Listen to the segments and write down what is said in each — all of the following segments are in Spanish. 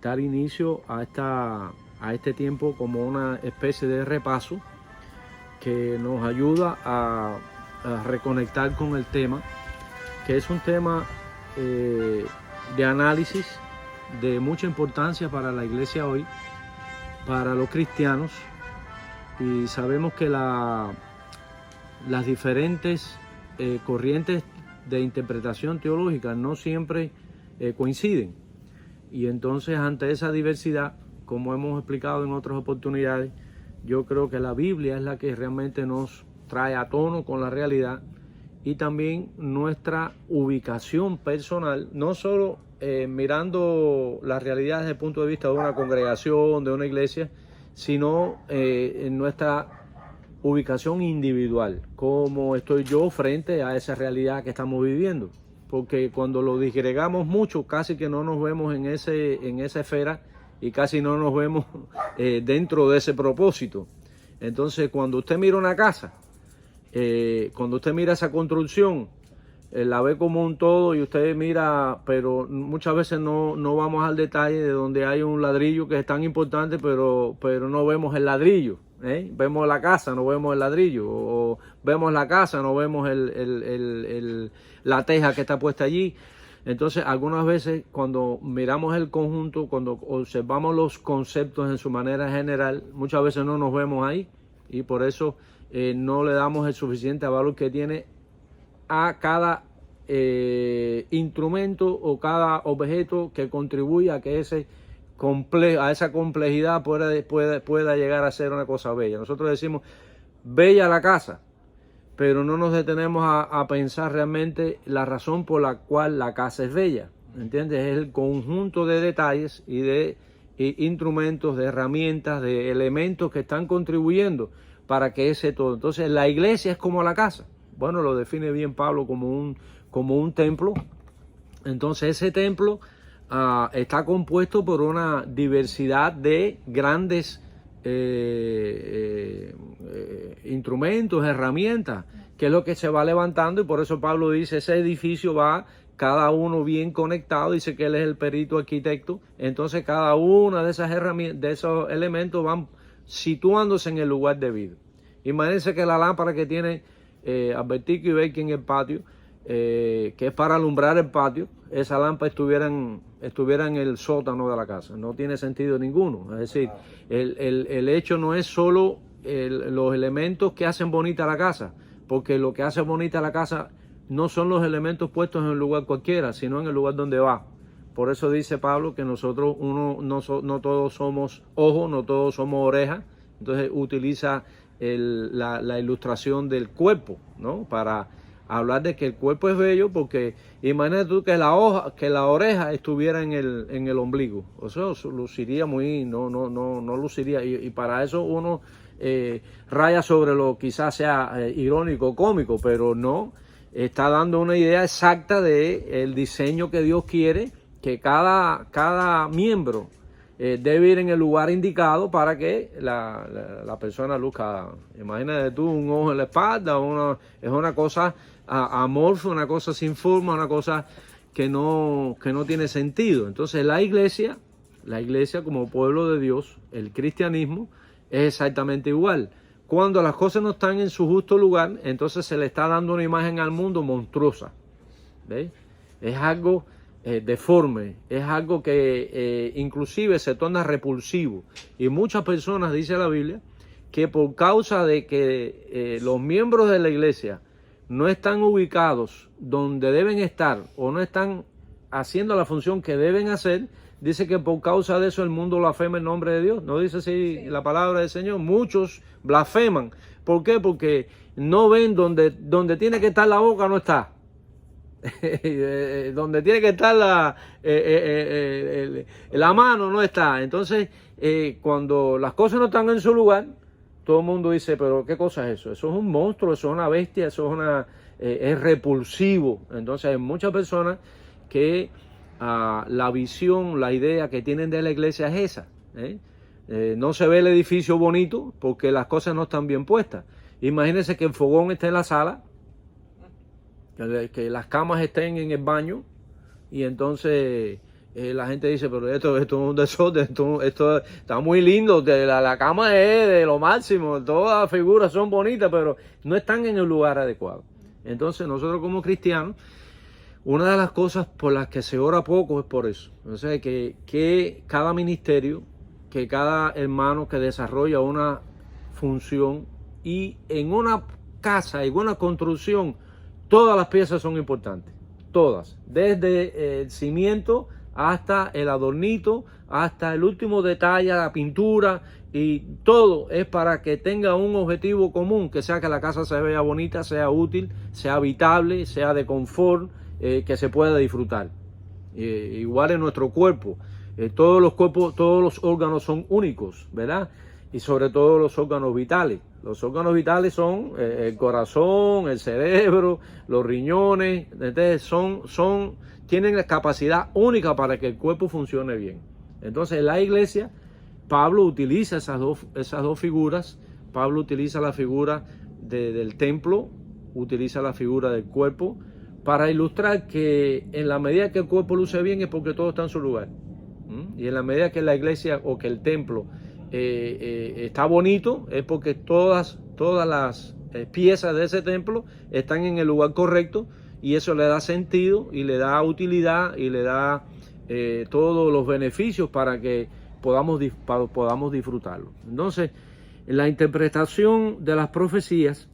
dar inicio a este tiempo como una especie de repaso que nos ayuda a reconectar con el tema, que es un tema de análisis de mucha importancia para la iglesia hoy, para los cristianos, y sabemos que las diferentes corrientes de interpretación teológica no siempre coinciden, y entonces ante esa diversidad, como hemos explicado en otras oportunidades, yo creo que la Biblia es la que realmente nos trae a tono con la realidad, y también nuestra ubicación personal, no solo mirando la realidad desde el punto de vista de una congregación, de una iglesia, sino en nuestra ubicación individual, cómo estoy yo frente a esa realidad que estamos viviendo, porque cuando lo disgregamos mucho, casi que no nos vemos en esa esfera y casi no nos vemos dentro de ese propósito. Entonces, cuando usted mira una casa, cuando usted mira esa construcción, la ve como un todo, y usted mira, pero muchas veces no vamos al detalle de donde hay un ladrillo que es tan importante, pero no vemos el ladrillo. Vemos la casa, no vemos el ladrillo, o vemos la casa, no vemos la teja que está puesta allí. Entonces, algunas veces cuando miramos el conjunto, cuando observamos los conceptos en su manera general, muchas veces no nos vemos ahí, y por eso no le damos el suficiente valor que tiene a cada instrumento o cada objeto que contribuye a que a esa complejidad pueda llegar a ser una cosa bella. Nosotros decimos bella la casa, pero no nos detenemos a pensar realmente la razón por la cual la casa es bella. ¿Entiendes? Es el conjunto de detalles y de instrumentos, de herramientas, de elementos que están contribuyendo para que ese todo. Entonces, la iglesia es como la casa. Bueno, lo define bien Pablo como un templo. Entonces, ese templo está compuesto por una diversidad de grandes instrumentos, herramientas, que es lo que se va levantando, y por eso Pablo dice, ese edificio va cada uno bien conectado, dice que él es el perito arquitecto, entonces cada una de esas herramientas, de esos elementos van situándose en el lugar debido. Imagínense que la lámpara que tiene Albertico y Becky en el patio, que es para alumbrar el patio, esa lámpara estuviera en el sótano de la casa. No tiene sentido ninguno. Es decir, el hecho no es solo los elementos que hacen bonita la casa, porque lo que hace bonita la casa no son los elementos puestos en un lugar cualquiera, sino en el lugar donde va. Por eso dice Pablo que nosotros no todos somos ojos, no todos somos orejas. Entonces utiliza la ilustración del cuerpo, ¿no? Para hablar de que el cuerpo es bello, porque imagínate tú que la oreja estuviera en el ombligo. O sea, luciría no luciría. Y para eso uno raya sobre lo quizás sea irónico, cómico, pero no. Está dando una idea exacta de el diseño que Dios quiere, que cada miembro debe ir en el lugar indicado para que la persona luzca. Imagínate tú un ojo en la espalda, es una cosa amorfa, una cosa sin forma, una cosa que no tiene sentido. Entonces la iglesia como pueblo de Dios, el cristianismo, es exactamente igual. Cuando las cosas no están en su justo lugar, entonces se le está dando una imagen al mundo monstruosa. ¿Ves? Es algo deforme, es algo que inclusive se torna repulsivo. Y muchas personas, dice la Biblia, que por causa de que los miembros de la iglesia no están ubicados donde deben estar, o no están haciendo la función que deben hacer, dice que por causa de eso el mundo blasfema el nombre de Dios. ¿No dice así la palabra del Señor? Muchos blasfeman. ¿Por qué? Porque no ven donde tiene que estar la boca, no está. Donde tiene que estar la mano, no está. Entonces, cuando las cosas no están en su lugar, todo el mundo dice, pero ¿qué cosa es eso? Eso es un monstruo, eso es una bestia, eso es repulsivo. Entonces hay muchas personas que la visión, la idea que tienen de la iglesia es esa. No se ve el edificio bonito porque las cosas no están bien puestas. Imagínense que el fogón esté en la sala, que las camas estén en el baño, y entonces la gente dice, pero esto es un desorden, esto está muy lindo, la cama es de lo máximo, todas las figuras son bonitas, pero no están en el lugar adecuado. Entonces nosotros como cristianos, una de las cosas por las que se ora poco es por eso. O sea, que cada ministerio, que cada hermano que desarrolla una función, y en una casa, en una construcción, todas las piezas son importantes, todas, desde el cimiento hasta el adornito, hasta el último detalle, la pintura, y todo es para que tenga un objetivo común, que sea que la casa se vea bonita, sea útil, sea habitable, sea de confort, que se pueda disfrutar. Igual en nuestro cuerpo, todos los órganos son únicos, ¿verdad? Y sobre todo los órganos vitales. Los órganos vitales son el corazón, el cerebro, los riñones. Entonces tienen la capacidad única para que el cuerpo funcione bien. Entonces en la iglesia, Pablo utiliza esas dos figuras. Pablo utiliza la figura del templo, utiliza la figura del cuerpo, para ilustrar que en la medida que el cuerpo luce bien es porque todo está en su lugar. Y en la medida que la iglesia o que el templo está bonito, es porque todas las piezas de ese templo están en el lugar correcto, y eso le da sentido y le da utilidad y le da todos los beneficios para que podamos disfrutarlo. Entonces, la interpretación de las profecías,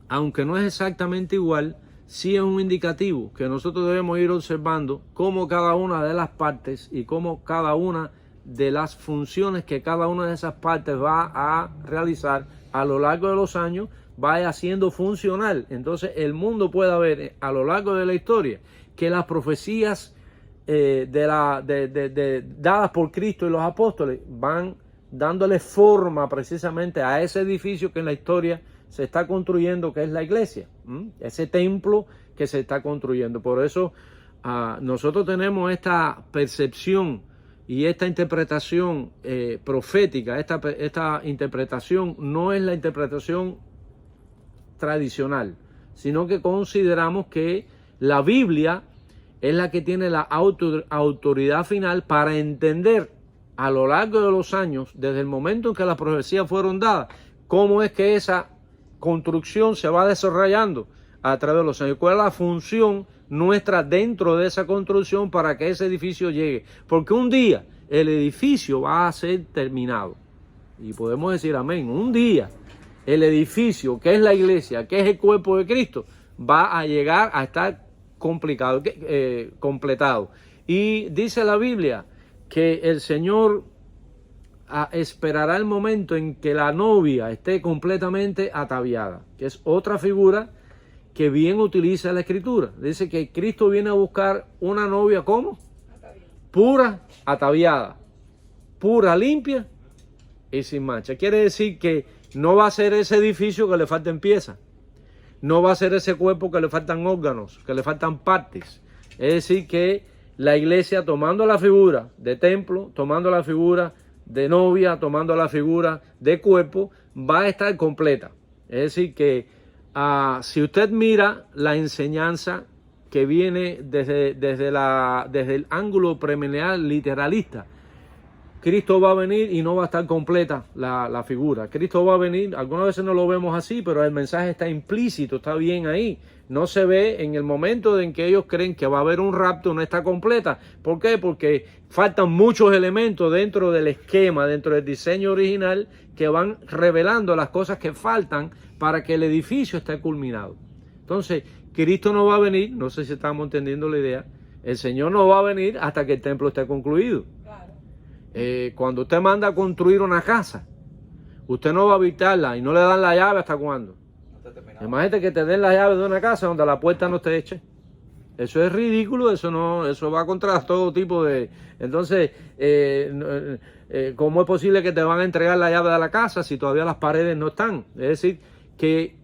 aunque no es exactamente igual, sí es un indicativo que nosotros debemos ir observando cómo cada una de las partes y cómo cada una de las funciones que cada una de esas partes va a realizar a lo largo de los años vaya siendo funcional. Entonces el mundo pueda ver a lo largo de la historia que las profecías dadas por Cristo y los apóstoles van dándole forma precisamente a ese edificio que en la historia se está construyendo, que es la iglesia, ese templo que se está construyendo. Por eso nosotros tenemos esta percepción y esta interpretación profética. Esta interpretación no es la interpretación tradicional, sino que consideramos que la Biblia es la que tiene la autoridad final para entender a lo largo de los años, desde el momento en que las profecías fueron dadas, cómo es que esa construcción se va desarrollando a través de los años. ¿Cuál es la función nuestra dentro de esa construcción para que ese edificio llegue? Porque un día el edificio va a ser terminado. Y podemos decir amén. Un día el edificio, que es la iglesia, que es el cuerpo de Cristo, va a llegar a estar completado. Y dice la Biblia que el Señor esperará el momento en que la novia esté completamente ataviada, que es otra figura que bien utiliza la Escritura. Dice que Cristo viene a buscar una novia, ¿cómo? Pura, ataviada, pura, limpia y sin mancha. Quiere decir que no va a ser ese edificio que le falten piezas, no va a ser ese cuerpo que le faltan órganos, que le faltan partes. Es decir, que la iglesia, tomando la figura de templo, tomando la figura de novia, tomando la figura de cuerpo, va a estar completa. Es decir que si usted mira la enseñanza que viene desde el ángulo premilenial literalista, Cristo va a venir y no va a estar completa la figura. Cristo va a venir, algunas veces no lo vemos así, pero el mensaje está implícito, está bien ahí. No se ve en el momento en que ellos creen que va a haber un rapto, no está completa. ¿Por qué? Porque faltan muchos elementos dentro del esquema, dentro del diseño original, que van revelando las cosas que faltan para que el edificio esté culminado. Entonces, Cristo no va a venir, no sé si estamos entendiendo la idea, el Señor no va a venir hasta que el templo esté concluido. Cuando usted manda a construir una casa, usted no va a habitarla y no le dan la llave ¿hasta cuándo? Imagínate que te den la llave de una casa donde la puerta no esté hecha. Eso es ridículo, eso va contra todo tipo de... Entonces, ¿cómo es posible que te van a entregar la llave de la casa si todavía las paredes no están? Es decir, que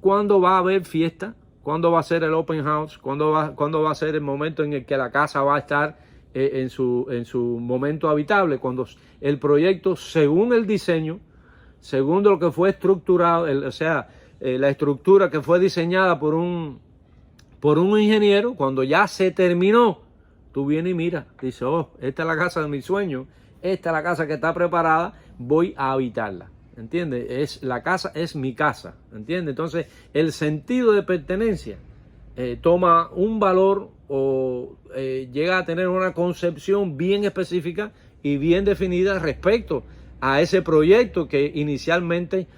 ¿cuándo va a haber fiesta? ¿Cuándo va a ser el open house? ¿Cuándo va a ser el momento en el que la casa va a estar en su momento habitable? Cuando el proyecto, según el diseño, según lo que fue estructurado, la estructura que fue diseñada por un ingeniero, cuando ya se terminó, tú vienes y miras, dices, oh, esta es la casa de mis sueños, esta es la casa que está preparada, voy a habitarla. ¿Entiendes? La casa es mi casa. ¿Entiendes? Entonces, el sentido de pertenencia toma un valor o llega a tener una concepción bien específica y bien definida respecto a ese proyecto que inicialmente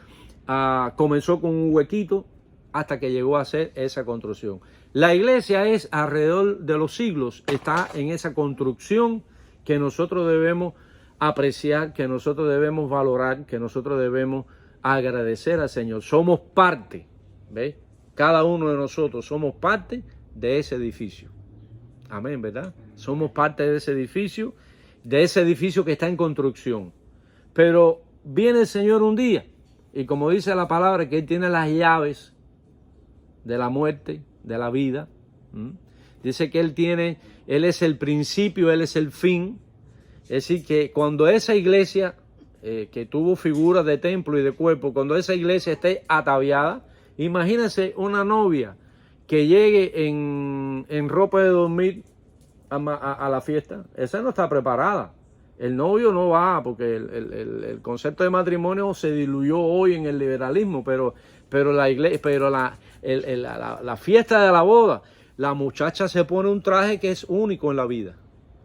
comenzó con un huequito hasta que llegó a ser esa construcción. La iglesia es alrededor de los siglos, está en esa construcción que nosotros debemos apreciar, que nosotros debemos valorar, que nosotros debemos agradecer al Señor. Somos parte, ¿ves? Cada uno de nosotros somos parte de ese edificio. Amén, ¿verdad? Somos parte de ese edificio que está en construcción. Pero viene el Señor un día, y como dice la palabra, que Él tiene las llaves de la muerte, de la vida. Dice que Él es el principio, Él es el fin. Es decir, que cuando esa iglesia que tuvo figuras de templo y de cuerpo, cuando esa iglesia esté ataviada, imagínense una novia que llegue en ropa de dormir a la fiesta. Esa no está preparada. El novio no va, porque el concepto de matrimonio se diluyó hoy en el liberalismo, pero la fiesta de la boda, la muchacha se pone un traje que es único en la vida.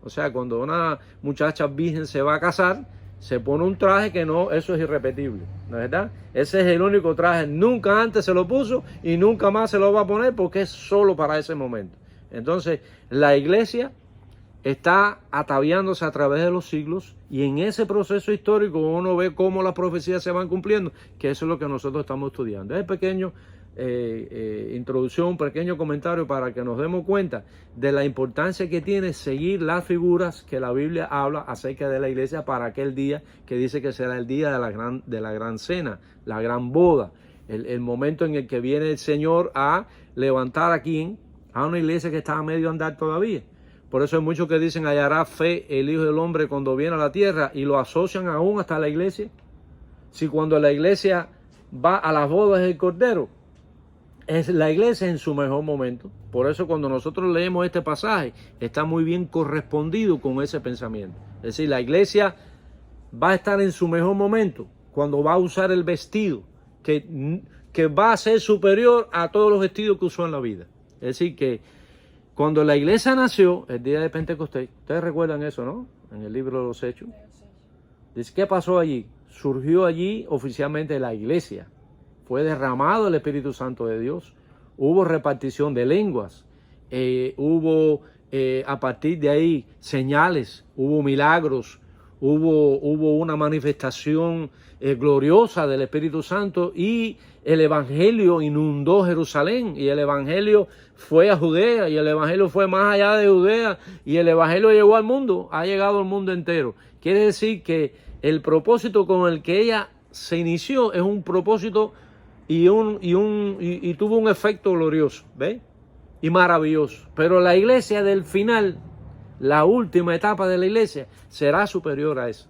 O sea, cuando una muchacha virgen se va a casar, se pone un traje que no, eso es irrepetible, ¿no es verdad? Ese es el único traje, nunca antes se lo puso y nunca más se lo va a poner porque es solo para ese momento. Entonces, la iglesia está ataviándose a través de los siglos y en ese proceso histórico uno ve cómo las profecías se van cumpliendo, que eso es lo que nosotros estamos estudiando. Es pequeño introducción, un pequeño comentario para que nos demos cuenta de la importancia que tiene seguir las figuras que la Biblia habla acerca de la iglesia para aquel día que dice que será el día de la gran cena, la gran boda, el momento en el que viene el Señor a levantar a una iglesia que está a medio andar todavía. Por eso hay muchos que dicen, hallará fe el Hijo del Hombre cuando viene a la tierra, y lo asocian aún hasta la iglesia. Si cuando la iglesia va a las bodas del Cordero, es la iglesia en su mejor momento. Por eso cuando nosotros leemos este pasaje, está muy bien correspondido con ese pensamiento. Es decir, la iglesia va a estar en su mejor momento cuando va a usar el vestido que va a ser superior a todos los vestidos que usó en la vida. Es decir, que cuando la iglesia nació, el día de Pentecostés, ustedes recuerdan eso, ¿no? En el libro de los Hechos. Dice, ¿qué pasó allí? Surgió allí oficialmente la iglesia. Fue derramado el Espíritu Santo de Dios. Hubo repartición de lenguas. Hubo a partir de ahí señales. Hubo milagros. Hubo una manifestación gloriosa del Espíritu Santo y el Evangelio inundó Jerusalén y el Evangelio fue a Judea y el Evangelio fue más allá de Judea y el Evangelio llegó al mundo, ha llegado al mundo entero. Quiere decir que el propósito con el que ella se inició es un propósito y tuvo un efecto glorioso, ¿ves? Y maravilloso. Pero la iglesia del final, la última etapa de la iglesia, será superior a esa.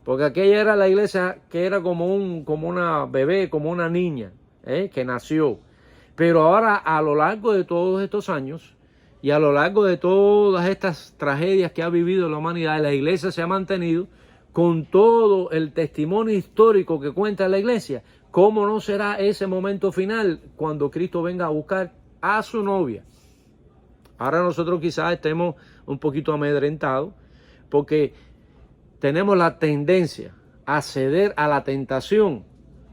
Porque aquella era la iglesia que era como una bebé, como una niña, que nació. Pero ahora, a lo largo de todos estos años y a lo largo de todas estas tragedias que ha vivido la humanidad, la iglesia se ha mantenido con todo el testimonio histórico que cuenta la iglesia. ¿Cómo no será ese momento final cuando Cristo venga a buscar a su novia? Ahora nosotros quizás estemos un poquito amedrentados porque tenemos la tendencia a ceder a la tentación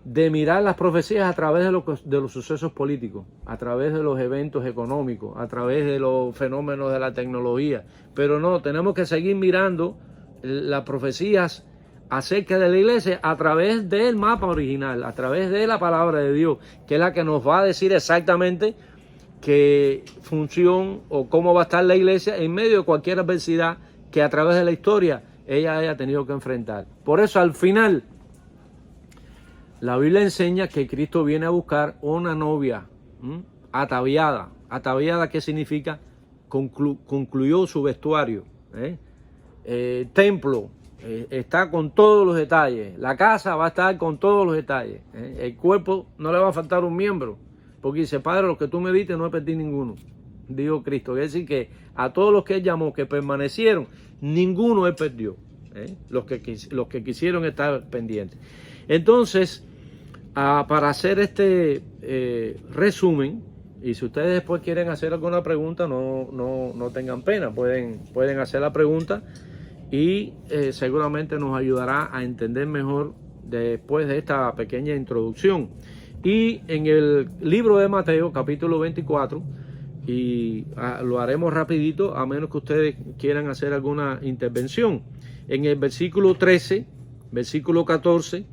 de mirar las profecías a través de los sucesos políticos, a través de los eventos económicos, a través de los fenómenos de la tecnología. Pero no, tenemos que seguir mirando las profecías acerca de la iglesia a través del mapa original, a través de la palabra de Dios, que es la que nos va a decir exactamente qué función o cómo va a estar la iglesia en medio de cualquier adversidad que a través de la historia ella haya tenido que enfrentar. Por eso al final la Biblia enseña que Cristo viene a buscar una novia ataviada. ¿Ataviada qué significa? Concluyó su vestuario. Templo está con todos los detalles. La casa va a estar con todos los detalles. El cuerpo no le va a faltar un miembro. Porque dice, Padre, lo que tú me diste no he perdido ninguno. Dijo Cristo. Es decir, que a todos los que él llamó, que permanecieron, ninguno él perdió. Los que quisieron estar pendientes. Entonces, para hacer este resumen, y si ustedes después quieren hacer alguna pregunta, no tengan pena, pueden hacer la pregunta y seguramente nos ayudará a entender mejor después de esta pequeña introducción. Y en el libro de Mateo, capítulo 24, y lo haremos rapidito, a menos que ustedes quieran hacer alguna intervención. En el versículo 13, versículo 14,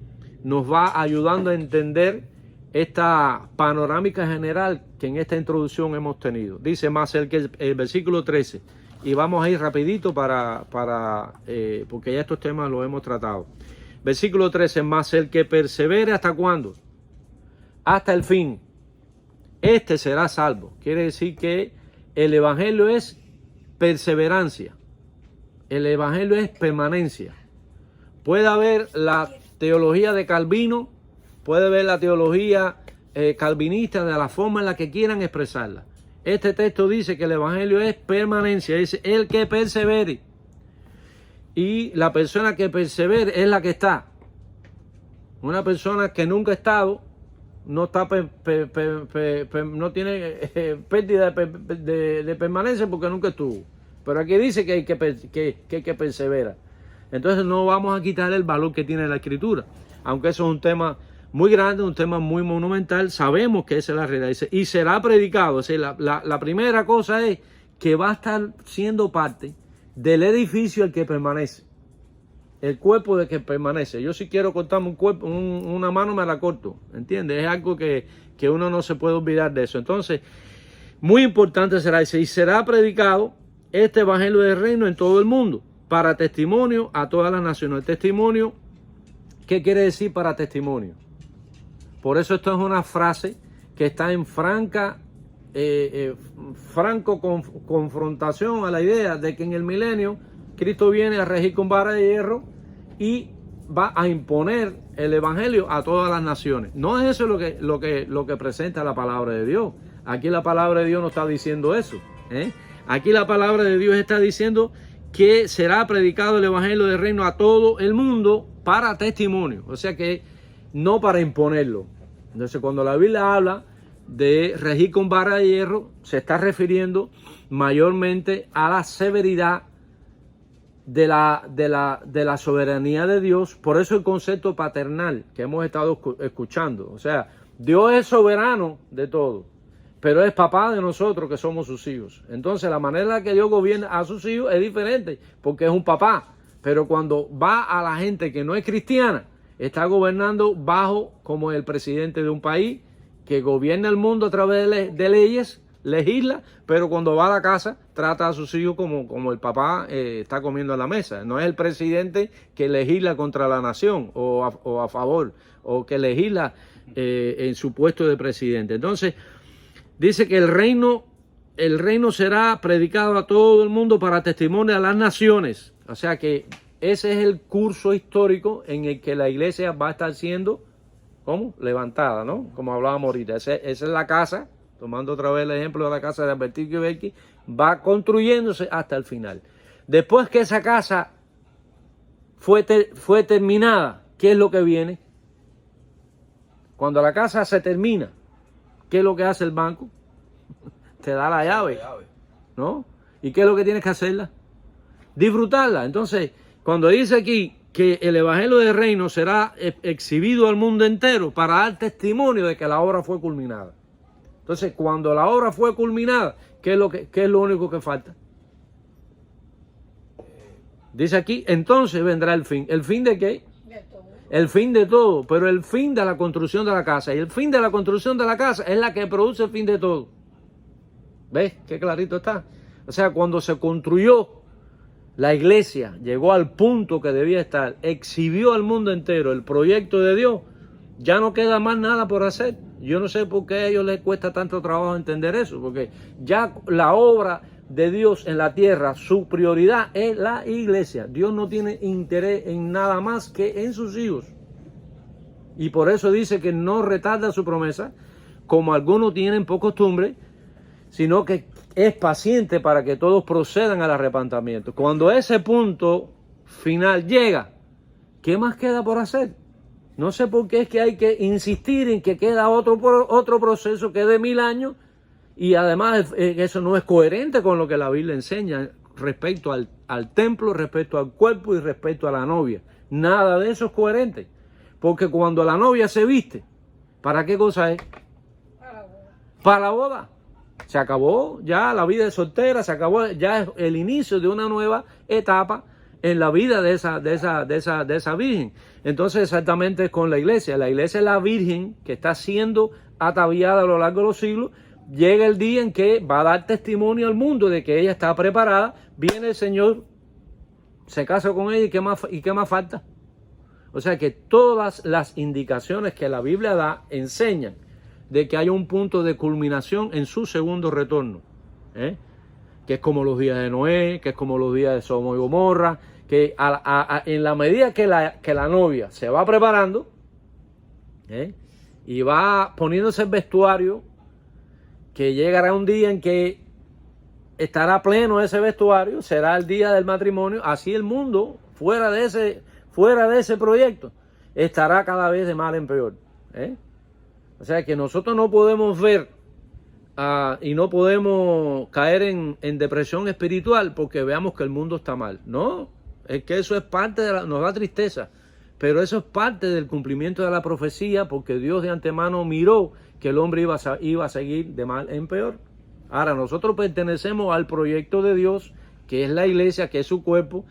nos va ayudando a entender esta panorámica general que en esta introducción hemos tenido. Dice más el versículo 13, y vamos a ir rapidito porque ya estos temas los hemos tratado. Versículo 13, más el que persevere, ¿hasta cuándo? Hasta el fin. Este será salvo. Quiere decir que el evangelio es perseverancia. El evangelio es permanencia. Puede haber la teología de Calvino, puede haber la teología calvinista de la forma en la que quieran expresarla. Este texto dice que el evangelio es permanencia, dice el que persevere. Y la persona que persevere es la que está. Una persona que nunca ha estado, no está no tiene pérdida de permanencia porque nunca estuvo. Pero aquí dice que hay que perseverar. Entonces no vamos a quitar el valor que tiene la escritura. Aunque eso es un tema muy grande, un tema muy monumental, sabemos que esa es la realidad. Dice, y será predicado. O sea, la primera cosa es que va a estar siendo parte del edificio el que permanece. El cuerpo de que permanece. Yo si quiero cortarme un cuerpo, una mano me la corto. ¿Entiendes? Es algo que uno no se puede olvidar de eso. Entonces, muy importante será, dice, y será predicado este evangelio del reino en todo el mundo, para testimonio a todas las naciones. El testimonio, ¿qué quiere decir para testimonio? Por eso esto es una frase que está en franco confrontación a la idea de que en el milenio Cristo viene a regir con vara de hierro y va a imponer el evangelio a todas las naciones. No es eso lo que presenta la palabra de Dios. Aquí la palabra de Dios no está diciendo eso. Aquí la palabra de Dios está diciendo que será predicado el evangelio del reino a todo el mundo para testimonio. O sea que no para imponerlo. Entonces cuando la Biblia habla de regir con vara de hierro, se está refiriendo mayormente a la severidad de la soberanía de Dios. Por eso el concepto paternal que hemos estado escuchando. O sea, Dios es soberano de todo, pero es papá de nosotros que somos sus hijos. Entonces la manera en la que Dios gobierna a sus hijos es diferente, porque es un papá. Pero cuando va a la gente que no es cristiana, está gobernando bajo como el presidente de un país que gobierna el mundo a través de leyes, legisla, pero cuando va a la casa trata a sus hijos como el papá está comiendo en la mesa. No es el presidente que legisla contra la nación o a favor, o que legisla en su puesto de presidente. Entonces, dice que el reino será predicado a todo el mundo para testimonio a las naciones. O sea que ese es el curso histórico en el que la iglesia va a estar siendo, ¿cómo? Levantada, ¿no? Como hablábamos ahorita. Esa es la casa, tomando otra vez el ejemplo de la casa de Albertico y Becky, va construyéndose hasta el final. Después que esa casa fue terminada, ¿qué es lo que viene? Cuando la casa se termina, ¿qué es lo que hace el banco? Te da la llave, ¿no? ¿Y qué es lo que tienes que hacerla? Disfrutarla. Entonces, cuando dice aquí que el evangelio del reino será exhibido al mundo entero para dar testimonio de que la obra fue culminada. Entonces, cuando la obra fue culminada, ¿qué es lo único que falta? Dice aquí, entonces vendrá el fin. ¿El fin de qué? El fin de todo, pero el fin de la construcción de la casa. Y el fin de la construcción de la casa es la que produce el fin de todo. ¿Ves? Qué clarito está. O sea, cuando se construyó la iglesia, llegó al punto que debía estar, exhibió al mundo entero el proyecto de Dios, ya no queda más nada por hacer. Yo no sé por qué a ellos les cuesta tanto trabajo entender eso, porque ya la obra de Dios en la tierra, su prioridad es la iglesia. Dios no tiene interés en nada más que en sus hijos. Y por eso dice que no retarda su promesa, como algunos tienen por costumbre, sino que es paciente para que todos procedan al arrepentimiento. Cuando ese punto final llega, ¿qué más queda por hacer? No sé por qué es que hay que insistir en que queda otro proceso que es de 1000 años, y además eso no es coherente con lo que la Biblia enseña respecto al templo, respecto al cuerpo y respecto a la novia. Nada de eso es coherente, porque cuando la novia se viste, ¿para qué cosa es? Para la boda. Se acabó ya la vida de soltera, se acabó ya el inicio de una nueva etapa en la vida de esa virgen. Entonces exactamente es con la iglesia. La iglesia es la virgen que está siendo ataviada a lo largo de los siglos. Llega el día en que va a dar testimonio al mundo de que ella está preparada. Viene el Señor, se casa con ella, ¿y qué más falta? O sea que todas las indicaciones que la Biblia da enseñan de que hay un punto de culminación en su segundo retorno, que es como los días de Noé, que es como los días de Sodoma y Gomorra, que en la medida que la novia se va preparando y va poniéndose el vestuario, que llegará un día en que estará pleno ese vestuario, será el día del matrimonio. Así el mundo, fuera de ese proyecto, estará cada vez de mal en peor. O sea que nosotros no podemos ver y no podemos caer en depresión espiritual porque veamos que el mundo está mal. No, es que eso es parte nos da tristeza, pero eso es parte del cumplimiento de la profecía, porque Dios de antemano miró que el hombre iba a seguir de mal en peor. Ahora, nosotros pertenecemos al proyecto de Dios, que es la iglesia, que es su cuerpo,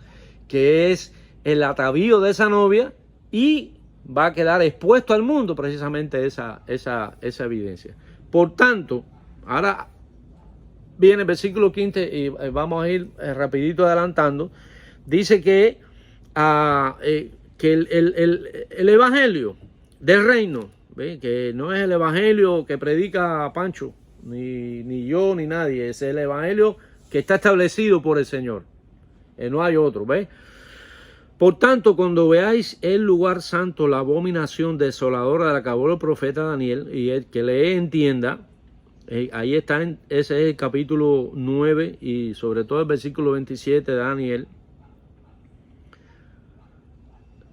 que es el atavío de esa novia, y va a quedar expuesto al mundo precisamente esa evidencia. Por tanto, ahora viene el versículo 15 y vamos a ir rapidito adelantando. Dice que el evangelio del reino, ¿ve? Que no es el evangelio que predica Pancho, ni yo, ni nadie, es el evangelio que está establecido por el Señor. No hay otro, ¿ves? Por tanto, cuando veáis el lugar santo, la abominación desoladora de la que habló el profeta Daniel, y el que lee entienda, ahí está, ese es el capítulo 9 y sobre todo el versículo 27 de Daniel.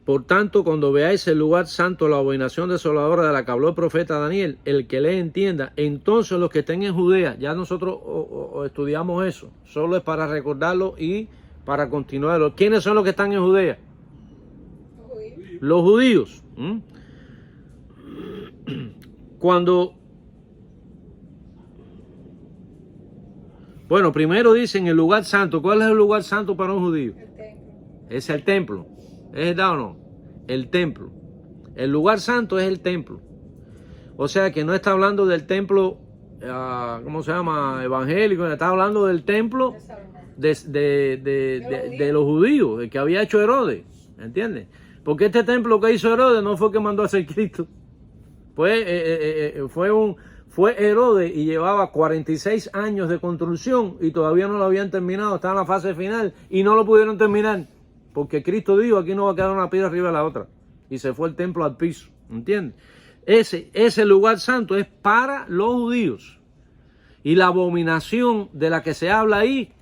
Por tanto, cuando veáis el lugar santo, la abominación desoladora de la que habló el profeta Daniel, el que lee entienda, entonces los que estén en Judea, ya nosotros estudiamos eso, solo es para recordarlo y para continuarlo. ¿Quiénes son los que están en Judea? Los judíos. Bueno, primero dicen el lugar santo. ¿Cuál es el lugar santo para un judío? El templo. Es el templo. ¿Es verdad o no? El templo. El lugar santo es el templo. O sea que no está hablando del templo, ¿cómo se llama? Evangélico. Está hablando del templo de los judíos, el que había hecho Herodes. ¿Entiendes? Porque este templo que hizo Herodes no fue el que mandó a hacer Cristo. Fue Herodes y llevaba 46 años de construcción y todavía no lo habían terminado. Estaba en la fase final y no lo pudieron terminar. Porque Cristo dijo, aquí no va a quedar una piedra arriba de la otra. Y se fue el templo al piso. ¿Entiendes? Ese lugar santo es para los judíos. Y la abominación de la que se habla ahí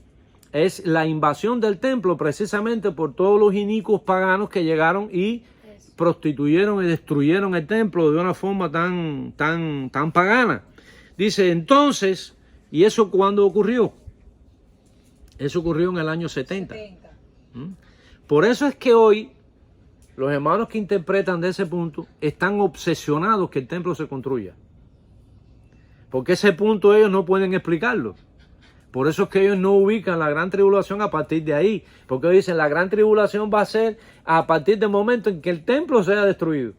es la invasión del templo precisamente por todos los inicuos paganos que llegaron y prostituyeron y destruyeron el templo de una forma tan pagana. Dice entonces, ¿y eso cuándo ocurrió? Eso ocurrió en el año 70. Por eso es que hoy los hermanos que interpretan de ese punto están obsesionados que el templo se construya. Porque ese punto ellos no pueden explicarlo. Por eso es que ellos no ubican la gran tribulación a partir de ahí. Porque ellos dicen la gran tribulación va a ser a partir del momento en que el templo sea destruido.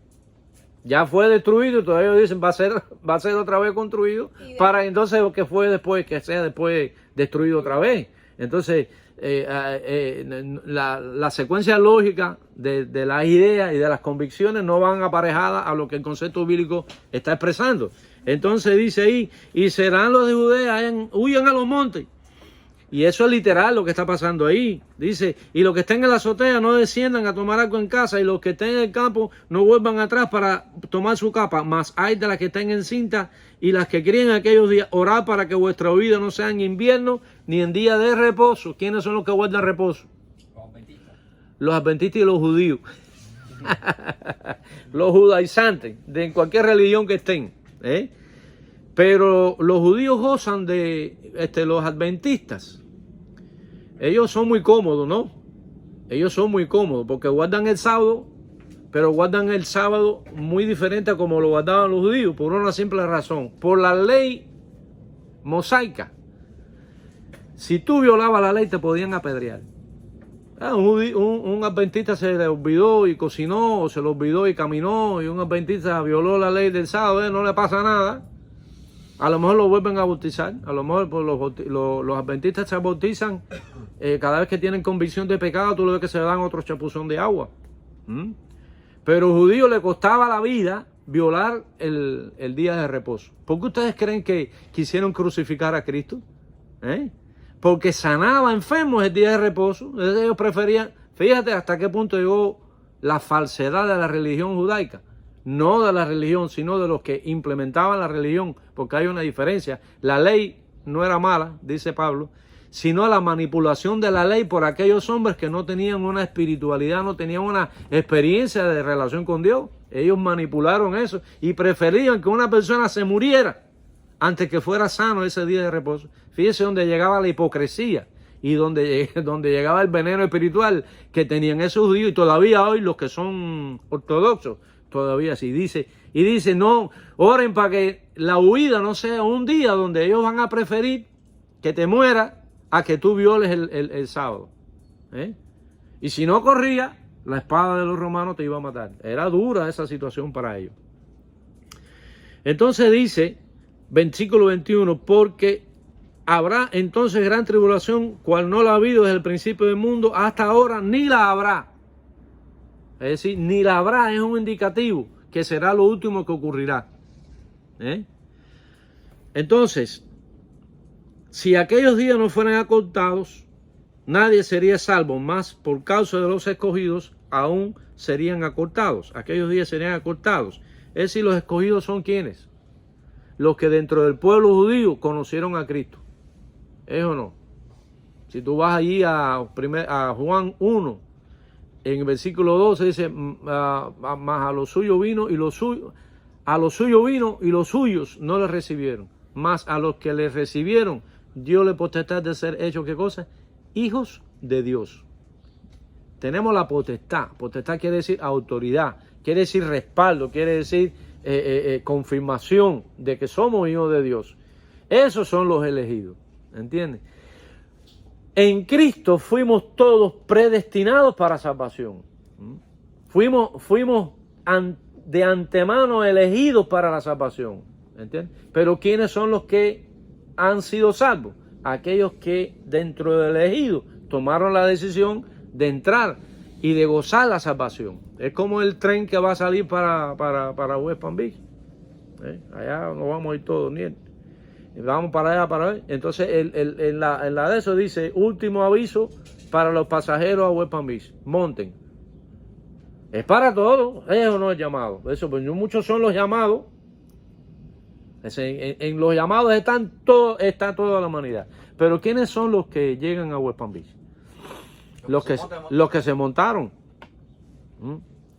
Ya fue destruido y todavía ellos dicen va a ser otra vez construido. Para entonces lo que fue después, que sea después destruido otra vez. Entonces la secuencia lógica de las ideas y de las convicciones no van aparejadas a lo que el concepto bíblico está expresando. Entonces dice ahí, y serán los de Judea, huyan a los montes. Y eso es literal lo que está pasando ahí. Dice, y los que estén en la azotea no desciendan a tomar algo en casa, y los que estén en el campo no vuelvan atrás para tomar su capa. Mas hay de las que estén en cinta y las que críen aquellos días. Orad para que vuestra vida no sea en invierno ni en día de reposo. ¿Quiénes son los que guardan reposo? Los adventistas y los judíos. Los judaizantes, de cualquier religión que estén. Pero los judíos gozan de los adventistas. Ellos son muy cómodos, ¿no? Ellos son muy cómodos porque guardan el sábado, pero guardan el sábado muy diferente a como lo guardaban los judíos, por una simple razón. Por la ley mosaica. Si tú violabas la ley, te podían apedrear. Un adventista se le olvidó y cocinó, o se le olvidó y caminó, y un adventista violó la ley del sábado, no le pasa nada. A lo mejor lo vuelven a bautizar, a lo mejor pues, los adventistas se bautizan cada vez que tienen convicción de pecado, tú lo ves que se dan otro chapuzón de agua. Pero a los judíos le costaba la vida violar el día de reposo. ¿Por qué ustedes creen que quisieron crucificar a Cristo? Porque sanaba enfermos el día de reposo. Entonces ellos preferían, fíjate hasta qué punto llegó la falsedad de la religión judaica. No de la religión, sino de los que implementaban la religión, porque hay una diferencia. La ley no era mala, dice Pablo, sino la manipulación de la ley por aquellos hombres que no tenían una espiritualidad, no tenían una experiencia de relación con Dios. Ellos manipularon eso y preferían que una persona se muriera antes que fuera sano ese día de reposo. Fíjese donde llegaba la hipocresía y donde llegaba el veneno espiritual que tenían esos judíos, y todavía hoy los que son ortodoxos, todavía así. Dice, no, oren para que la huida no sea un día donde ellos van a preferir que te mueras a que tú violes el sábado. Y si no corría, la espada de los romanos te iba a matar. Era dura esa situación para ellos. Entonces dice, versículo 21, porque habrá entonces gran tribulación, cual no la ha habido desde el principio del mundo hasta ahora, ni la habrá. Es decir, ni la habrá es un indicativo que será lo último que ocurrirá. Entonces, si aquellos días no fueran acortados, nadie sería salvo, más por causa de los escogidos, aún serían acortados. Aquellos días serían acortados. Es decir, los escogidos son ¿quiénes? Los que dentro del pueblo judío conocieron a Cristo. ¿Es o no? Si tú vas allí a Juan 1, en el versículo 12 dice, más a los suyos vino y los suyos, a los suyos vino y los suyos no le recibieron. Más a los que le recibieron, Dios le potestad de ser hechos, ¿qué cosa? Hijos de Dios. Tenemos la potestad. Potestad quiere decir autoridad, quiere decir respaldo, quiere decir confirmación de que somos hijos de Dios. Esos son los elegidos, ¿entiendes? En Cristo fuimos todos predestinados para salvación. Fuimos de antemano elegidos para la salvación, ¿entiendes? Pero ¿quiénes son los que han sido salvos? Aquellos que dentro del elegido tomaron la decisión de entrar y de gozar la salvación. Es como el tren que va a salir para West Palm Beach. Allá no vamos a ir todos, ni vamos para allá, para allá. Entonces en la de eso dice, último aviso para los pasajeros a West Palm Beach, monten. Es para todos, eso no es llamado. Eso, pues muchos son los llamados. En los llamados está toda la humanidad. Pero ¿quiénes son los que llegan a West Palm Beach? Los que se montaron.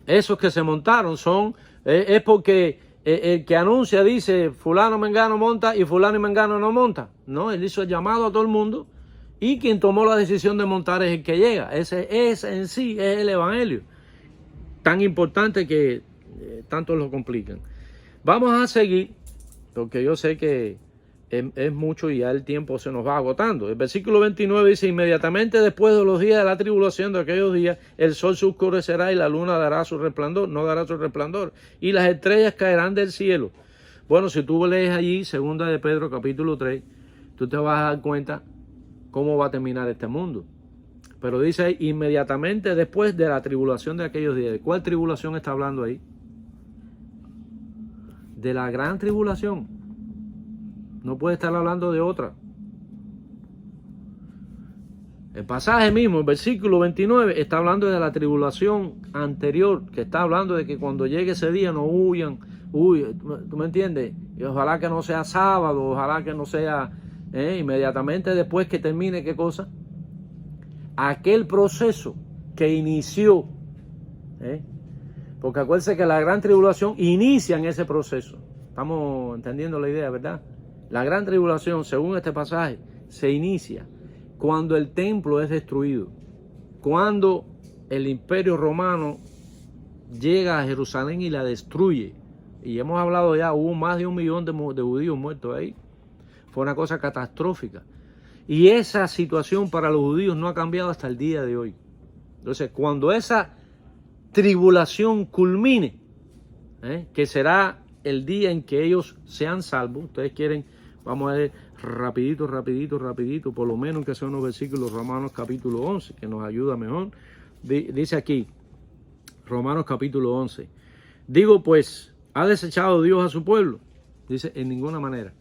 Esos que se montaron son, es porque el que anuncia dice, fulano mengano monta y fulano y mengano no monta. No, él hizo el llamado a todo el mundo y quien tomó la decisión de montar es el que llega. Ese en sí es el evangelio. Tan importante que tanto lo complican. Vamos a seguir, porque yo sé que es mucho y ya el tiempo se nos va agotando. El versículo 29 dice, inmediatamente después de los días de la tribulación de aquellos días, el sol se oscurecerá y la luna dará su resplandor, no dará su resplandor, y las estrellas caerán del cielo. Bueno, si tú lees allí, segunda de Pedro, capítulo 3, tú te vas a dar cuenta cómo va a terminar este mundo. Pero dice ahí, inmediatamente después de la tribulación de aquellos días. ¿De cuál tribulación está hablando ahí? De la gran tribulación. No puede estar hablando de otra. El pasaje mismo, el versículo 29, está hablando de la tribulación anterior, que está hablando de que cuando llegue ese día no huyan, ¿tú me entiendes? Y ojalá que no sea sábado, ojalá que no sea inmediatamente después que termine, ¿qué cosa? Aquel proceso que inició, porque acuérdense que la gran tribulación inicia en ese proceso. Estamos entendiendo la idea, ¿verdad? La gran tribulación, según este pasaje, se inicia cuando el templo es destruido, cuando el imperio romano llega a Jerusalén y la destruye. Y hemos hablado ya, hubo más de 1 millón de judíos muertos ahí. Fue una cosa catastrófica. Y esa situación para los judíos no ha cambiado hasta el día de hoy. Entonces, cuando esa tribulación culmine, que será el día en que ellos sean salvos, ustedes quieren, vamos a ver rapidito, por lo menos que sean unos versículos, Romanos capítulo 11, que nos ayuda mejor. Dice aquí, Romanos capítulo 11, digo pues, ¿ha desechado Dios a su pueblo? Dice, en ninguna manera.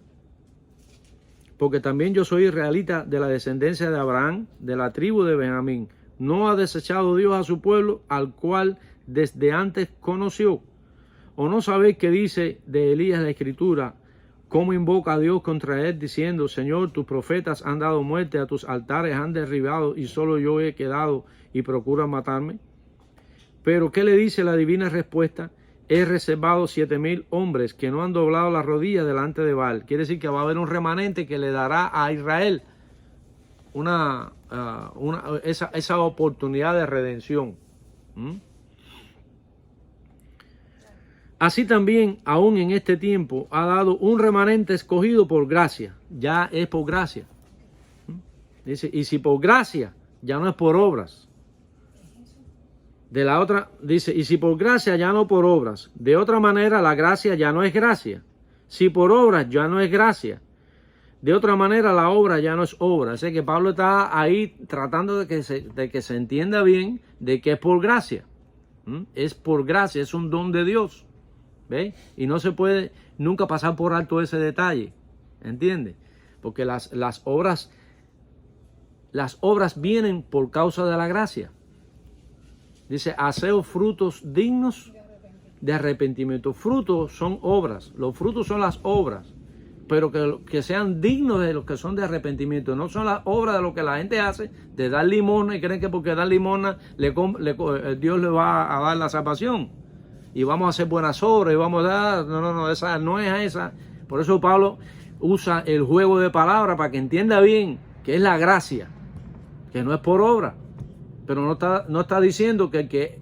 Porque también yo soy israelita de la descendencia de Abraham, de la tribu de Benjamín. ¿No ha desechado Dios a su pueblo, al cual desde antes conoció? ¿O no sabéis qué dice de Elías la Escritura? ¿Cómo invoca a Dios contra él, diciendo, Señor, tus profetas han dado muerte, a tus altares han derribado, y solo yo he quedado, y procuran matarme? Pero ¿qué le dice la divina respuesta? He reservado 7,000 hombres que no han doblado la rodilla delante de Baal. Quiere decir que va a haber un remanente que le dará a Israel esa oportunidad de redención. Así también, aún en este tiempo, ha dado un remanente escogido por gracia. Ya es por gracia. Dice, y si por gracia, ya no es por obras. De la otra, dice, y si por gracia, ya no por obras. De otra manera, la gracia ya no es gracia. Si por obras, ya no es gracia. De otra manera, la obra ya no es obra. Así que Pablo está ahí tratando de que se entienda bien de que es por gracia. Es por gracia, es un don de Dios. ¿Ve? Y no se puede nunca pasar por alto ese detalle. ¿Entiende? Porque las obras vienen por causa de la gracia. Dice, haceos frutos dignos de arrepentimiento. Frutos son obras. Los frutos son las obras. Pero que sean dignos de los que son de arrepentimiento. No son las obras de lo que la gente hace, de dar limosna, y creen que porque dar limosna Dios le va a dar la salvación. Y vamos a hacer buenas obras y vamos a dar... No, esa no es esa. Por eso Pablo usa el juego de palabras para que entienda bien que es la gracia, que no es por obra. Pero no está diciendo que el que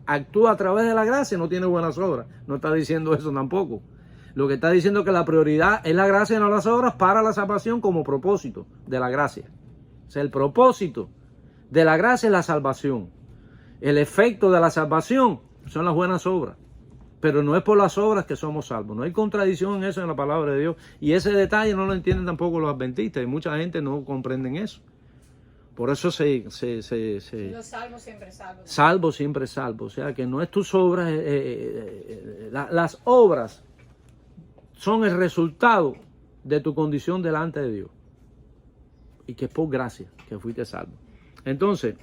actúa a través de la gracia no tiene buenas obras. No está diciendo eso tampoco. Lo que está diciendo es que la prioridad es la gracia y no las obras para la salvación como propósito de la gracia. O sea, el propósito de la gracia es la salvación. El efecto de la salvación son las buenas obras. Pero no es por las obras que somos salvos. No hay contradicción en eso en la palabra de Dios. Y ese detalle no lo entienden tampoco los adventistas. Y mucha gente no comprenden eso. Por eso los salvos siempre salvos. Salvo siempre salvo. O sea que no es tus obras. Las obras son el resultado de tu condición delante de Dios. Y que es por gracia que fuiste salvo. Entonces,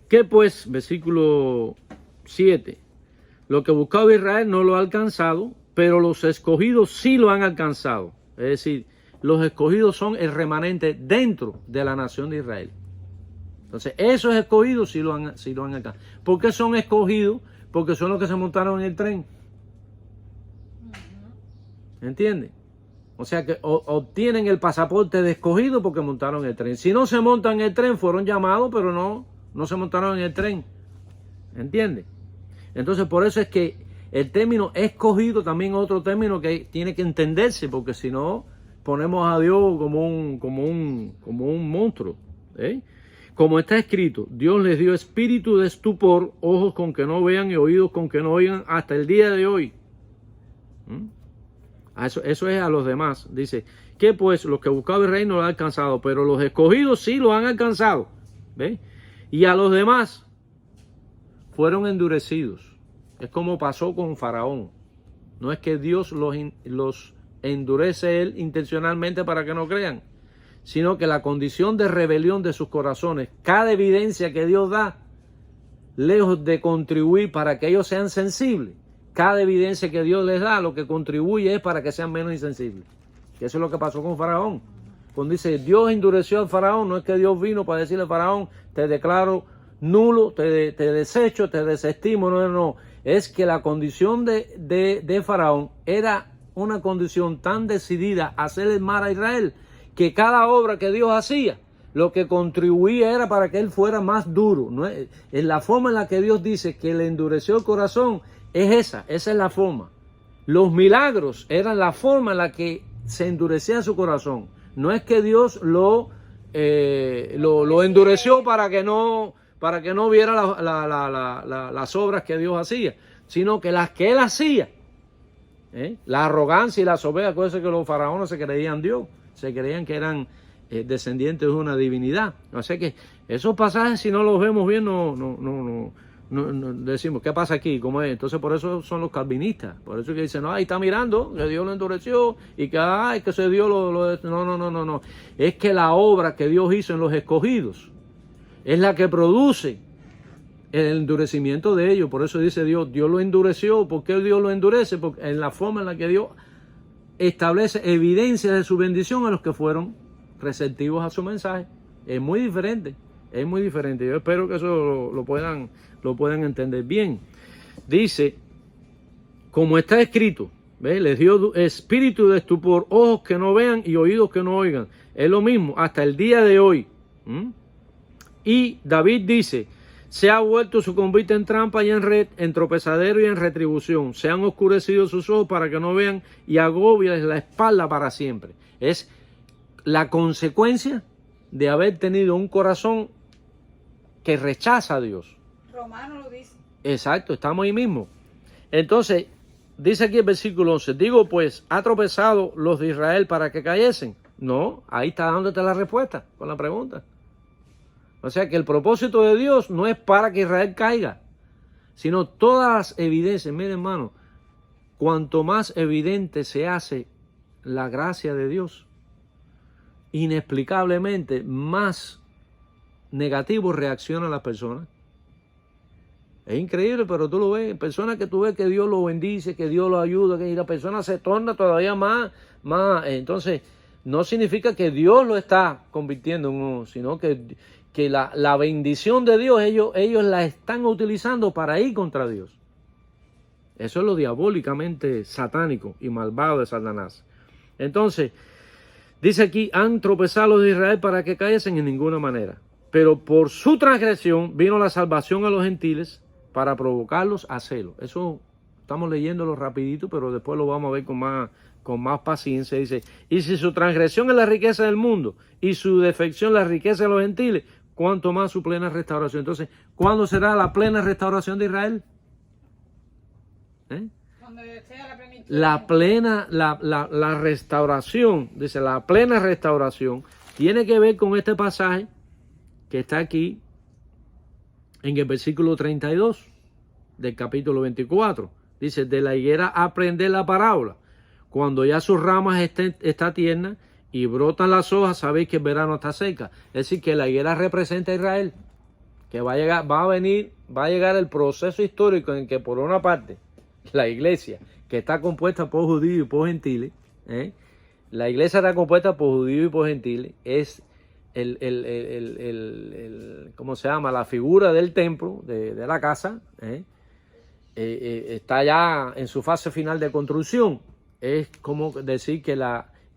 ¿qué pues? Versículo 7. Lo que buscaba Israel no lo ha alcanzado, pero los escogidos sí lo han alcanzado. Es decir, los escogidos son el remanente dentro de la nación de Israel. Entonces, esos escogidos sí lo han alcanzado. ¿Por qué son escogidos? Porque son los que se montaron en el tren. ¿Entiendes? O sea que obtienen el pasaporte de escogido porque montaron el tren. Si no se montan en el tren, fueron llamados, pero no se montaron en el tren. ¿Entiendes? Entonces, por eso es que el término escogido también es otro término que tiene que entenderse, porque si no, ponemos a Dios como un monstruo. Como está escrito, Dios les dio espíritu de estupor, ojos con que no vean y oídos con que no oigan hasta el día de hoy. Eso es a los demás. Dice, que pues los que buscaban el reino lo han alcanzado, pero los escogidos sí lo han alcanzado. ¿Ve? Y a los demás fueron endurecidos. Es como pasó con Faraón. No es que Dios los endurece él intencionalmente para que no crean, sino que la condición de rebelión de sus corazones. Cada evidencia que Dios da, lejos de contribuir para que ellos sean sensibles, cada evidencia que Dios les da, lo que contribuye es para que sean menos insensibles. Que eso es lo que pasó con Faraón. Cuando dice Dios endureció al Faraón, no es que Dios vino para decirle al Faraón, te declaro nulo, te desecho, te desestimo, no. Es que la condición de Faraón era una condición tan decidida a hacer el mal a Israel, que cada obra que Dios hacía, lo que contribuía era para que él fuera más duro. ¿No? En la forma en la que Dios dice que le endureció el corazón, esa es la forma. Los milagros eran la forma en la que se endurecía su corazón. No es que Dios lo endureció para que no viera las obras que Dios hacía, sino que las que él hacía, la arrogancia y la soberbia, acuérdense que los faraones se creían Dios, se creían que eran descendientes de una divinidad. O sea que esos pasajes, si no los vemos bien, no decimos, ¿qué pasa aquí? ¿Cómo es? Entonces por eso son los calvinistas, por eso que dicen, no, ahí está mirando, que Dios lo endureció y que ese Dios no. Es que la obra que Dios hizo en los escogidos es la que produce el endurecimiento de ellos. Por eso dice Dios lo endureció. ¿Por qué Dios lo endurece? Porque en la forma en la que Dios establece evidencias de su bendición a los que fueron receptivos a su mensaje. Es muy diferente. Yo espero que eso lo puedan entender bien. Dice, como está escrito, ¿ves? Les dio espíritu de estupor, ojos que no vean y oídos que no oigan. Es lo mismo hasta el día de hoy. Y David dice, se ha vuelto su convite en trampa y en red, en tropezadero y en retribución. Se han oscurecido sus ojos para que no vean y agobia la espalda para siempre. Es la consecuencia de haber tenido un corazón que rechaza a Dios. Romano lo dice. Exacto, estamos ahí mismo. Entonces, dice aquí el versículo 11, digo pues, ¿ha tropezado los de Israel para que cayesen? No, ahí está dándote la respuesta con la pregunta. O sea que el propósito de Dios no es para que Israel caiga, sino todas las evidencias. Miren, hermano, cuanto más evidente se hace la gracia de Dios, inexplicablemente más negativo reaccionan las personas. Es increíble, pero tú lo ves, personas que tú ves que Dios lo bendice, que Dios lo ayuda, y la persona se torna todavía más. Entonces, no significa que Dios lo está convirtiendo en uno, sino que la bendición de Dios, ellos la están utilizando para ir contra Dios. Eso es lo diabólicamente satánico y malvado de Satanás. Entonces, dice aquí, han tropezado los de Israel para que cayesen en ninguna manera. Pero por su transgresión vino la salvación a los gentiles para provocarlos a celo. Eso estamos leyéndolo rapidito, pero después lo vamos a ver con más paciencia. Dice, y si su transgresión es la riqueza del mundo y su defección la riqueza de los gentiles, cuanto más su plena restauración. Entonces, ¿cuándo será la plena restauración de Israel? Cuando sea la plenitud. La restauración, dice, la plena restauración, tiene que ver con este pasaje que está aquí en el versículo 32 del capítulo 24. Dice, de la higuera aprended la parábola. Cuando ya sus ramas está tierna y brotan las hojas, sabéis que el verano está cerca. Es decir, que la higuera representa a Israel, que va a llegar el proceso histórico en que por una parte la iglesia, que está compuesta por judíos y por gentiles, la iglesia está compuesta por judíos y por gentiles, es ¿cómo se llama? La figura del templo, de la casa, está ya en su fase final de construcción. Es como decir que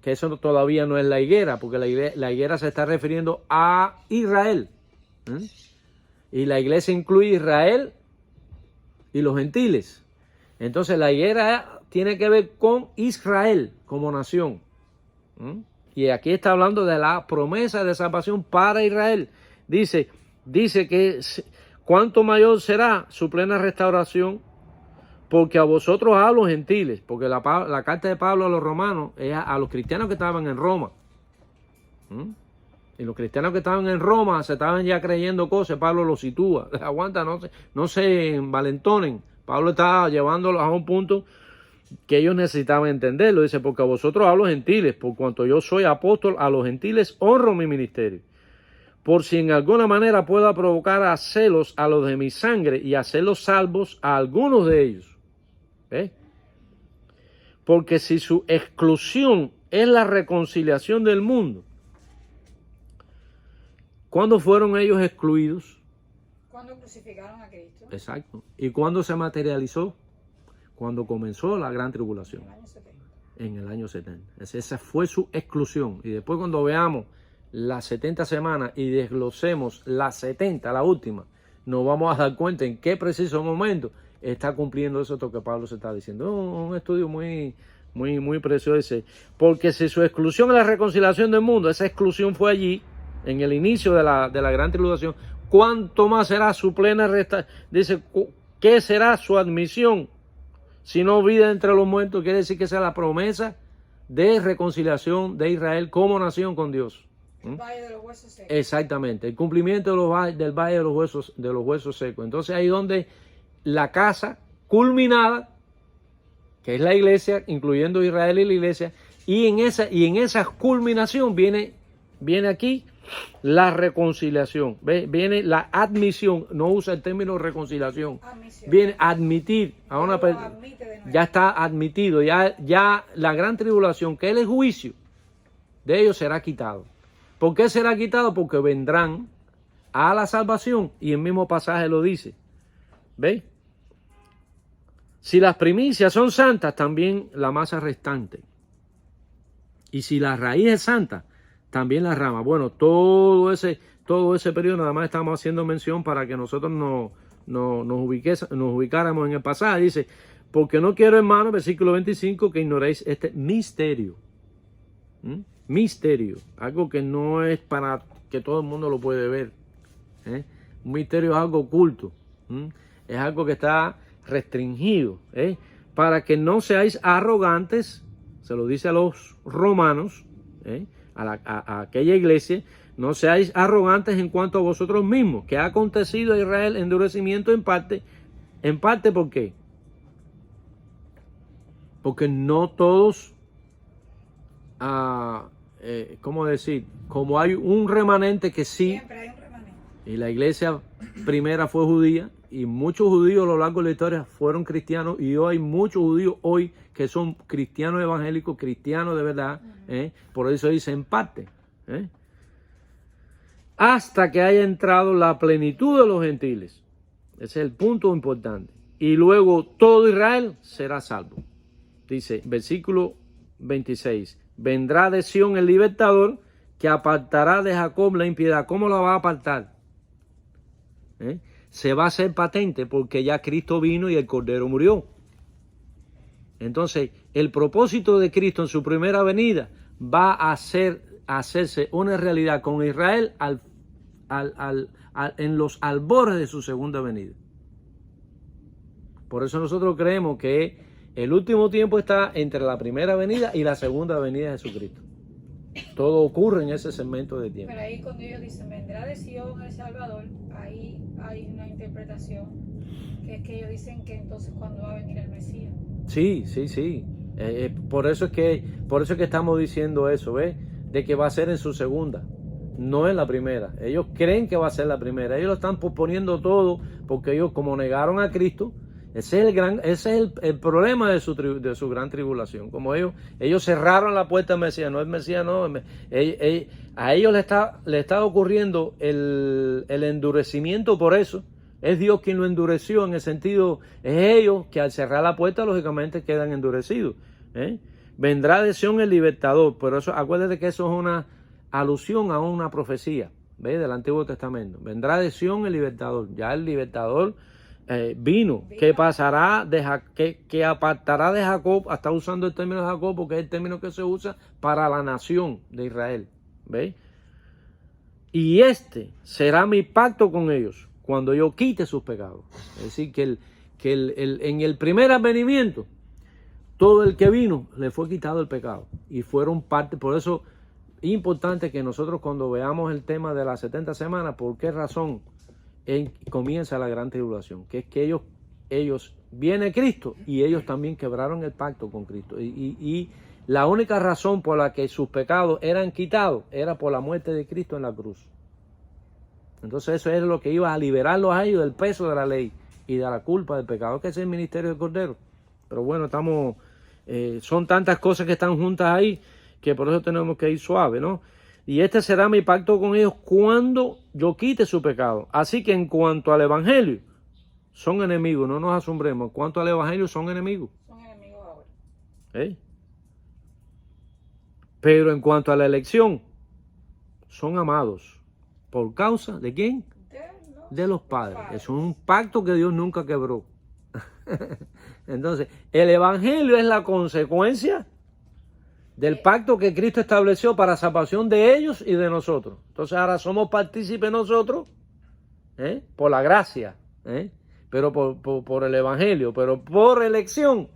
eso todavía no es la higuera, porque la higuera se está refiriendo a Israel. Y la iglesia incluye Israel y los gentiles. Entonces la higuera tiene que ver con Israel como nación. Y aquí está hablando de la promesa de salvación para Israel. Dice que cuánto mayor será su plena restauración, porque a vosotros a los gentiles, porque la carta de Pablo a los romanos es a los cristianos que estaban en Roma. Y los cristianos que estaban en Roma se estaban ya creyendo cosas. Pablo los sitúa. Aguanta, no se envalentonen. Pablo está llevándolos a un punto que ellos necesitaban entenderlo. Dice, porque a vosotros hablo gentiles, por cuanto yo soy apóstol a los gentiles, honro mi ministerio. Por si en alguna manera pueda provocar a celos a los de mi sangre y hacerlos salvos a algunos de ellos. ¿Ves? Porque si su exclusión es la reconciliación del mundo, ¿cuándo fueron ellos excluidos? Cuando crucificaron a Cristo. Exacto. ¿Y cuándo se materializó? Cuando comenzó la gran tribulación. En el año 70. En el año 70. Esa fue su exclusión. Y después cuando veamos las 70 semanas y desglosemos las 70, la última, nos vamos a dar cuenta en qué preciso momento está cumpliendo eso que Pablo se está diciendo. Un estudio muy precioso ese. Porque si su exclusión es la reconciliación del mundo, esa exclusión fue allí, en el inicio de la gran tribulación, ¿cuánto más será su plena restauración? Dice, ¿qué será su admisión? Si no vida entre los muertos, quiere decir que esa es la promesa de reconciliación de Israel como nación con Dios. El valle de los huesos secos. Exactamente, el cumplimiento del valle de los huesos secos. Entonces ahí donde la casa culminada, que es la iglesia, incluyendo Israel y la iglesia, y en esa culminación viene aquí la reconciliación, ¿ve? Viene la admisión, no usa el término reconciliación, Admisión. viene admitir a una Lo persona, admite de nuevo. ya está admitido, ya la gran tribulación, que es el juicio de ellos, será quitado. ¿Por qué será quitado? Porque vendrán a la salvación, y el mismo pasaje lo dice, ¿veis? Si las primicias son santas, también la masa restante. Y si la raíz es santa, también la rama. Bueno, todo ese periodo nada más estamos haciendo mención para que nosotros nos ubicáramos en el pasaje. Dice, porque no quiero, hermanos, versículo 25, que ignoréis este misterio. Misterio, algo que no es para que todo el mundo lo puede ver. Un misterio es algo oculto. Es algo que está restringido. Para que no seáis arrogantes, se lo dice a los romanos, a aquella iglesia, no seáis arrogantes en cuanto a vosotros mismos, que ha acontecido a Israel endurecimiento en parte. ¿En parte por qué? Porque no todos, ¿cómo decir? Como hay un remanente que sí, Siempre hay un remanente. y la iglesia primera fue judía, y muchos judíos a lo largo de la historia fueron cristianos, y hoy hay muchos judíos hoy que son cristianos evangélicos, cristianos de verdad, por eso dice en parte, hasta que haya entrado la plenitud de los gentiles. Ese es el punto importante. Y luego todo Israel será salvo. Dice, versículo 26, vendrá de Sión el libertador, que apartará de Jacob la impiedad. ¿Cómo la va a apartar? Se va a hacer patente porque ya Cristo vino y el Cordero murió. Entonces, el propósito de Cristo en su primera venida va a hacerse una realidad con Israel en los albores de su segunda venida. Por eso nosotros creemos que el último tiempo está entre la primera venida y la segunda venida de Jesucristo. Todo ocurre en ese segmento de tiempo. Pero ahí cuando ellos dicen, vendrá de Sion el Salvador, ahí hay una interpretación, que es que ellos dicen que entonces cuando va a venir el Mesías. Sí. Por eso es que estamos diciendo eso, ¿ves? De que va a ser en su segunda, no en la primera. Ellos creen que va a ser la primera. Ellos lo están posponiendo todo porque ellos, como negaron a Cristo, ese es el problema de su gran tribulación. Como ellos cerraron la puerta al Mesías, no es Mesías, no. A ellos le está ocurriendo el endurecimiento por eso. Es Dios quien lo endureció, en el sentido, es ellos que al cerrar la puerta, lógicamente quedan endurecidos. Vendrá de Sión el libertador, pero eso, acuérdate que eso es una alusión a una profecía, ¿ves? Del Antiguo Testamento. Vendrá de Sión el libertador. Ya el libertador vino, que pasará que apartará de Jacob. Está usando el término de Jacob porque es el término que se usa para la nación de Israel, ¿ves? Y este será mi pacto con ellos cuando yo quite sus pecados. Es decir, que en el primer advenimiento, todo el que vino le fue quitado el pecado y fueron parte. Por eso es importante que nosotros, cuando veamos el tema de las 70 semanas, ¿por qué razón comienza la gran tribulación? Que es que ellos ellos, viene Cristo y ellos también quebraron el pacto con Cristo. Y la única razón por la que sus pecados eran quitados era por la muerte de Cristo en la cruz. Entonces eso es lo que iba a liberarlos a ellos del peso de la ley y de la culpa del pecado, que es el ministerio del Cordero. Pero bueno, son tantas cosas que están juntas ahí que por eso tenemos que ir suave, ¿no? Y este será mi pacto con ellos cuando yo quite su pecado. Así que en cuanto al Evangelio, son enemigos, no nos asombremos. En cuanto al Evangelio, son enemigos. Son enemigos ahora. ¿Eh? Pero en cuanto a la elección, son amados. ¿Por causa de quién? De los padres. Es un pacto que Dios nunca quebró. Entonces, el Evangelio es la consecuencia del pacto que Cristo estableció para salvación de ellos y de nosotros. Entonces ahora somos partícipes nosotros, por la gracia, pero por el Evangelio, pero por elección.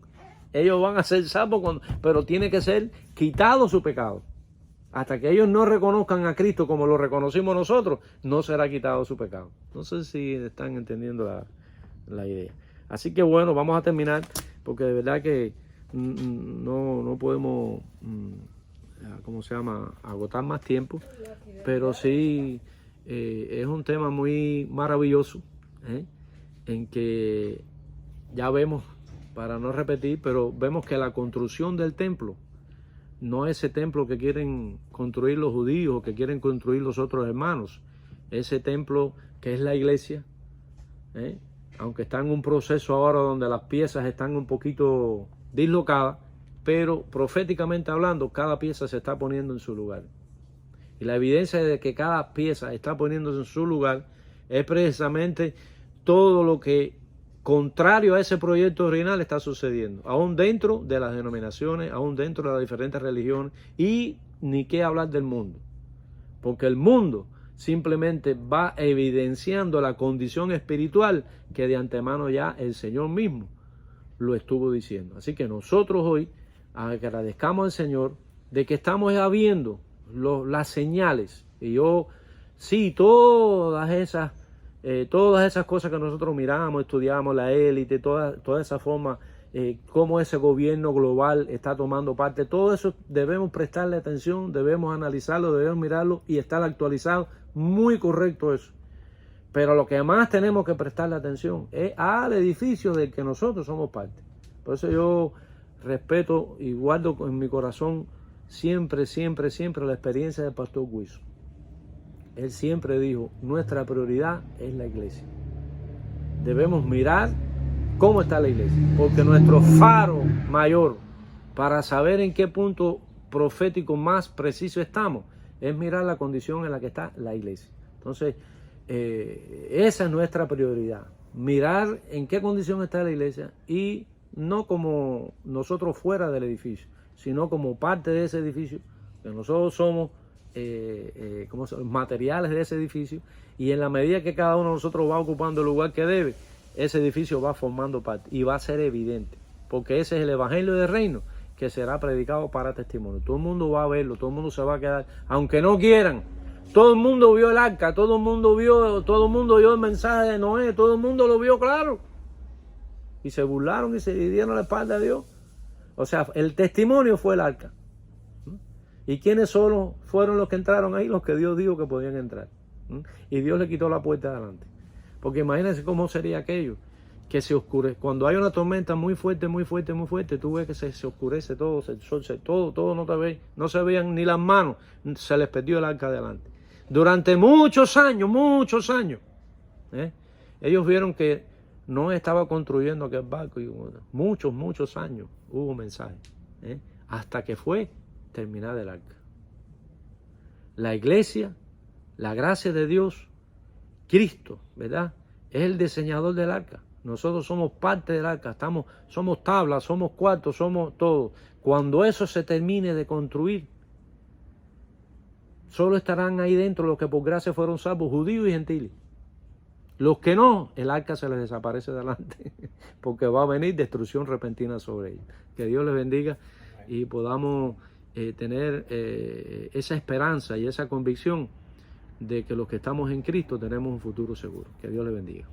Ellos van a ser salvos, pero tiene que ser quitado su pecado. Hasta que ellos no reconozcan a Cristo como lo reconocimos nosotros, no será quitado su pecado. No sé si están entendiendo la idea. Así que bueno, vamos a terminar, porque de verdad que no podemos, agotar más tiempo. Pero sí es un tema muy maravilloso, en que ya vemos, para no repetir, pero vemos que la construcción del templo no es ese templo que quieren construir los judíos o que quieren construir los otros hermanos. Ese templo que es la iglesia, aunque está en un proceso ahora donde las piezas están un poquito dislocadas, pero proféticamente hablando, cada pieza se está poniendo en su lugar. Y la evidencia de que cada pieza está poniéndose en su lugar es precisamente todo lo que, contrario a ese proyecto original, está sucediendo, aún dentro de las denominaciones, aún dentro de las diferentes religiones, y ni qué hablar del mundo, porque el mundo simplemente va evidenciando la condición espiritual que de antemano ya el Señor mismo lo estuvo diciendo. Así que nosotros hoy agradezcamos al Señor de que estamos ya viendo las señales, y yo sí, todas esas cosas que nosotros miramos, estudiamos, la élite, toda esa forma, cómo ese gobierno global está tomando parte, todo eso debemos prestarle atención, debemos analizarlo, debemos mirarlo y estar actualizados. Muy correcto eso. Pero lo que más tenemos que prestarle atención es al edificio del que nosotros somos parte. Por eso yo respeto y guardo en mi corazón siempre la experiencia del pastor Wilson. Él siempre dijo, nuestra prioridad es la iglesia. Debemos mirar cómo está la iglesia, porque nuestro faro mayor para saber en qué punto profético más preciso estamos es mirar la condición en la que está la iglesia. Entonces, esa es nuestra prioridad, mirar en qué condición está la iglesia, y no como nosotros fuera del edificio, sino como parte de ese edificio, que nosotros somos materiales de ese edificio, y en la medida que cada uno de nosotros va ocupando el lugar que debe, ese edificio va formando parte y va a ser evidente, porque ese es el evangelio del reino que será predicado para testimonio. Todo el mundo va a verlo, todo el mundo se va a quedar, aunque no quieran. Todo el mundo vio el arca, todo el mundo oyó el mensaje de Noé, todo el mundo lo vio claro, y se burlaron y se dieron la espalda a Dios. O sea, el testimonio fue el arca. ¿Y quiénes solo fueron los que entraron ahí? Los que Dios dijo que podían entrar. Y Dios le quitó la puerta de adelante. Porque imagínense cómo sería aquello, que se oscurece. Cuando hay una tormenta muy fuerte, tú ves que se oscurece todo, todo no se veían ni las manos, se les perdió el arca de adelante. Durante muchos años, ellos vieron que no estaba construyendo aquel barco, y muchos años hubo mensaje, hasta que fue terminar el arca. La iglesia, la gracia de Dios, Cristo, ¿verdad? Es el diseñador del arca. Nosotros somos parte del arca, somos tablas, somos cuartos, somos todo. Cuando eso se termine de construir, solo estarán ahí dentro los que por gracia fueron salvos, judíos y gentiles. Los que no, el arca se les desaparece delante, porque va a venir destrucción repentina sobre ellos. Que Dios les bendiga y podamos tener esa esperanza y esa convicción de que los que estamos en Cristo tenemos un futuro seguro. Que Dios les bendiga.